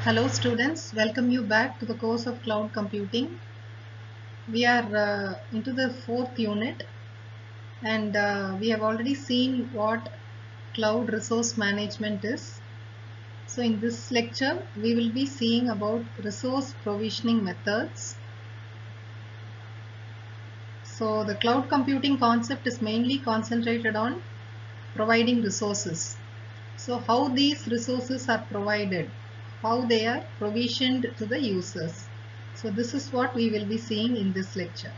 Hello students, welcome you back to the course of cloud computing. We are into the fourth unit and we have already seen what cloud resource management is. So in this lecture we will be seeing about resource provisioning methods. So the cloud computing concept is mainly concentrated on providing resources. So how these resources are provided, how they are provisioned to the users. So this is what we will be seeing in this lecture.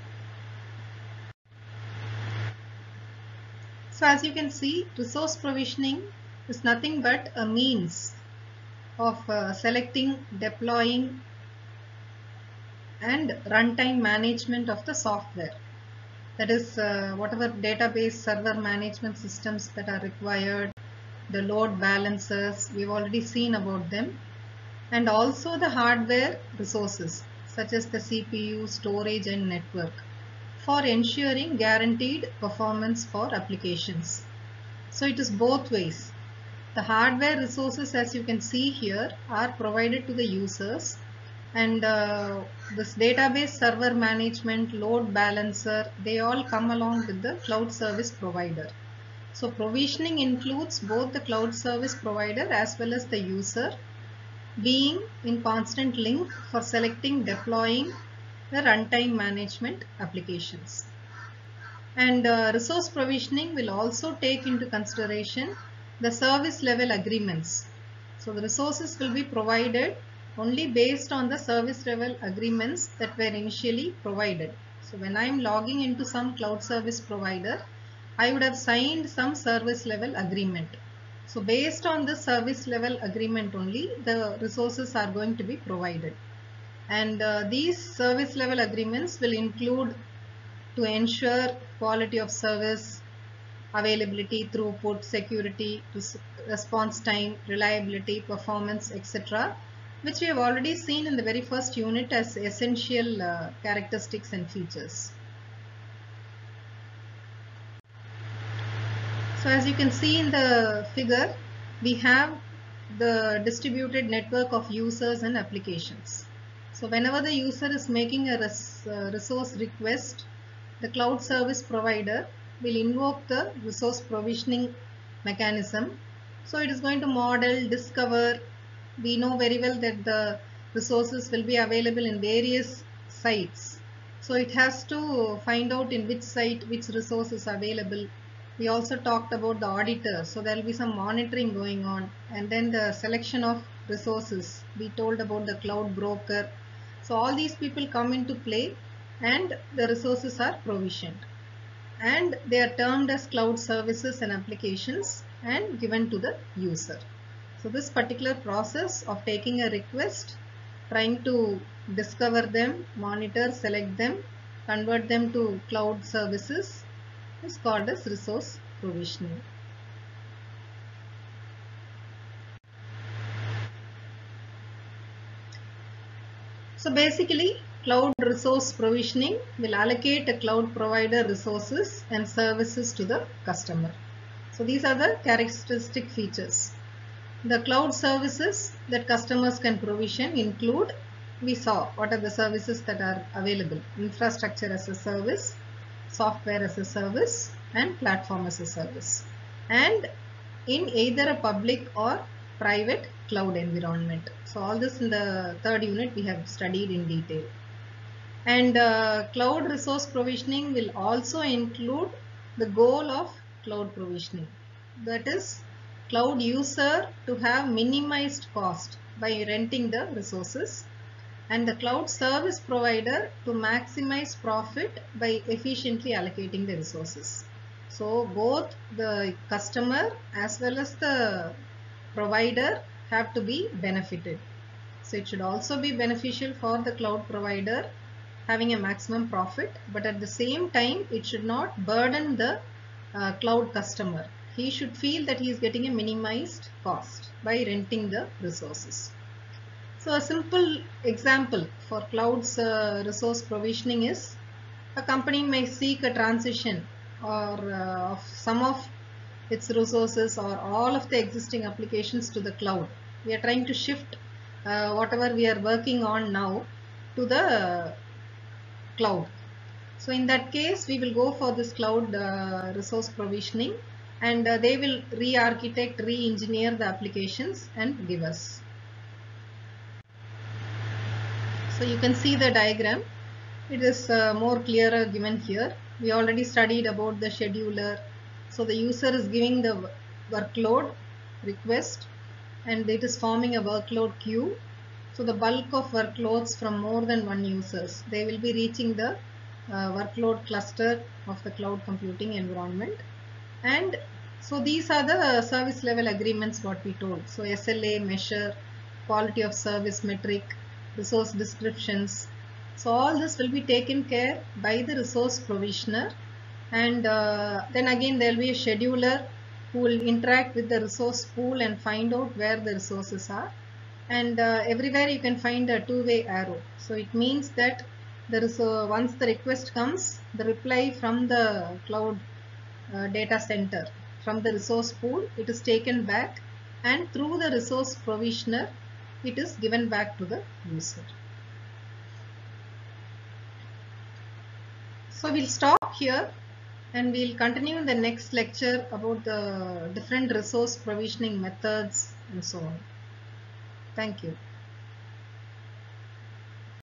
So as you can see, resource provisioning is nothing but a means of selecting, deploying and runtime management of the software. That is whatever database server management systems that are required, the load balancers, we've already seen about them, and also the hardware resources such as the CPU, storage and network for ensuring guaranteed performance for applications. So it is both ways. The hardware resources, as you can see here, are provided to the users, and this database server management, load balancer, they all come along with the cloud service provider. So provisioning includes both the cloud service provider as well as the user being in constant link for selecting, deploying the runtime management applications. And resource provisioning will also take into consideration the service level agreements. So the resources will be provided only based on the service level agreements that were initially provided. So when I am logging into some cloud service provider, I would have signed some service level agreement. So based on the service level agreement only, the resources are going to be provided. And these service level agreements will include to ensure quality of service, availability, throughput, security, response time, reliability, performance, etc., which we have already seen in the very first unit as essential characteristics and features. So as you can see in the figure, we have the distributed network of users and applications. So whenever the user is making a resource request, the cloud service provider will invoke the resource provisioning mechanism. So it is going to model, discover. We know very well that the resources will be available in various sites. So it has to find out in which site which resource is available. We also talked about the auditor. So there will be some monitoring going on, and then the selection of resources. We told about the cloud broker. So all these people come into play and the resources are provisioned, and they are termed as cloud services and applications and given to the user. So this particular process of taking a request, trying to discover them, monitor, select them, convert them to cloud services is called as resource provisioning. So basically, cloud resource provisioning will allocate a cloud provider resources and services to the customer. So these are the characteristic features. The cloud services that customers can provision include, we saw what are the services that are available: infrastructure as a service, software as a service, and platform as a service, and in either a public or private cloud environment. So all this in the third unit we have studied in detail. And cloud resource provisioning will also include the goal of cloud provisioning, that is cloud user to have minimized cost by renting the resources, and the cloud service provider to maximize profit by efficiently allocating the resources. So both the customer as well as the provider have to be benefited. So it should also be beneficial for the cloud provider having a maximum profit, but at the same time it should not burden the cloud customer. He should feel that he is getting a minimized cost by renting the resources. So a simple example for cloud's resource provisioning is, a company may seek a transition or of some of its resources or all of the existing applications to the cloud. We are trying to shift whatever we are working on now to the cloud. So in that case, we will go for this cloud resource provisioning, and they will re-architect, re-engineer the applications and give us. So you can see the diagram. It is more clearer given here. We already studied about the scheduler. So the user is giving the workload request and it is forming a workload queue. So the bulk of workloads from more than one users, they will be reaching the workload cluster of the cloud computing environment. And so these are the service level agreements what we told. So SLA, measure, quality of service metric, resource descriptions. So all this will be taken care by the resource provisioner, and then again there will be a scheduler who will interact with the resource pool and find out where the resources are. And everywhere you can find a two-way arrow. So it means that once the request comes, the reply from the cloud data center from the resource pool, it is taken back, and through the resource provisioner it is given back to the user. So we'll stop here and we'll continue in the next lecture about the different resource provisioning methods and so on. Thank you.